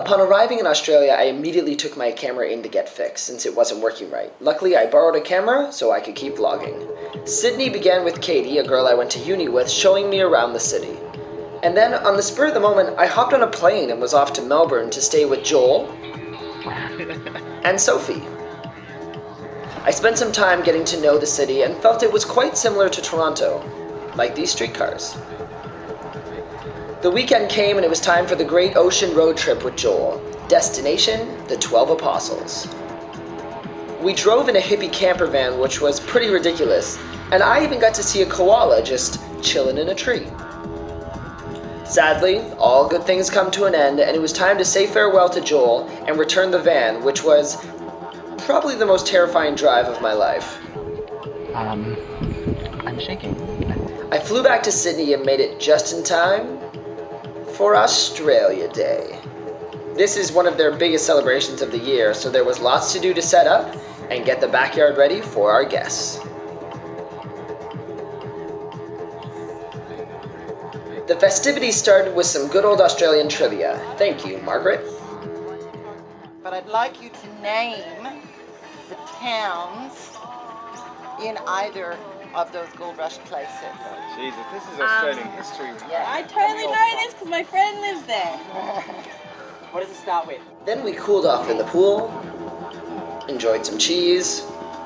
Upon arriving in Australia, I immediately took my camera in to get fixed since it wasn't working right. Luckily, I borrowed a camera so I could keep vlogging. Sydney began with Katie, a girl I went to uni with, showing me around the city. And then, on the spur of the moment, I hopped on a plane and was off to Melbourne to stay with Joel and Sophie. I spent some time getting to know the city and felt it was quite similar to Toronto, like these streetcars. The weekend came and it was time for the Great Ocean Road Trip with Joel. Destination, the 12 Apostles. We drove in a hippie camper van, which was pretty ridiculous, and I even got to see a koala just chilling in a tree. Sadly, all good things come to an end, and it was time to say farewell to Joel and return the van, which was probably the most terrifying drive of my life. I'm shaking. I flew back to Sydney and made it just in time for Australia Day. This is one of their biggest celebrations of the year, so there was lots to do to set up and get the backyard ready for our guests. The festivities started with some good old Australian trivia. Thank you, Margaret. But I'd like you to name the towns in either of those gold rush places. Oh, Jesus, this is Australian history. Yeah. I totally know this because my friend lives there. What does it start with? Then we cooled off in the pool, enjoyed some cheese,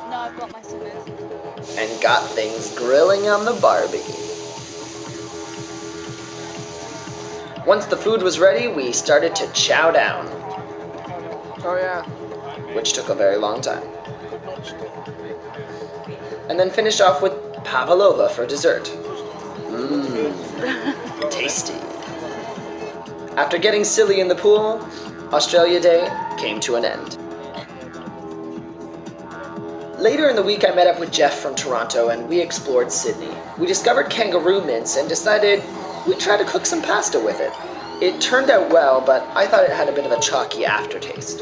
No, I've got my swimmers. and got things grilling on the barbie. Once the food was ready, we started to chow down, Oh yeah. which took a very long time. And then finished off with pavlova for dessert. Mmm, tasty. After getting silly in the pool, Australia Day came to an end. Later in the week, I met up with Jeff from Toronto and we explored Sydney. We discovered kangaroo mince and decided we'd try to cook some pasta with it. It turned out well, but I thought it had a bit of a chalky aftertaste.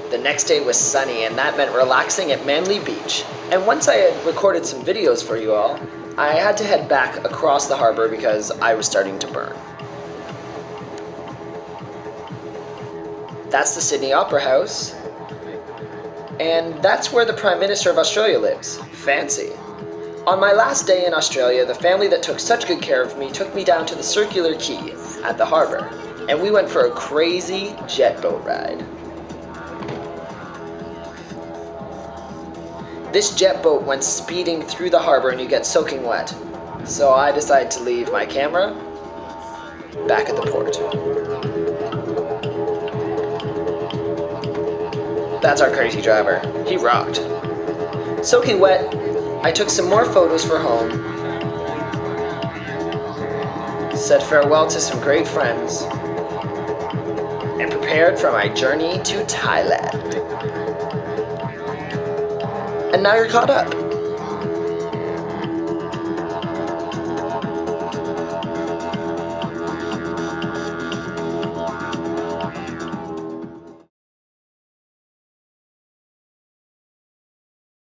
The next day was sunny, and that meant relaxing at Manly Beach. And once I had recorded some videos for you all, I had to head back across the harbor because I was starting to burn. That's the Sydney Opera House, and that's where the Prime Minister of Australia lives. Fancy. On my last day in Australia, the family that took such good care of me took me down to the Circular Quay at the harbor, and we went for a crazy jet boat ride. This jet boat went speeding through the harbor and you get soaking wet. So I decided to leave my camera back at the port. That's our crazy driver. He rocked. Soaking wet, I took some more photos for home, said farewell to some great friends, and prepared for my journey to Thailand. And now you're caught up.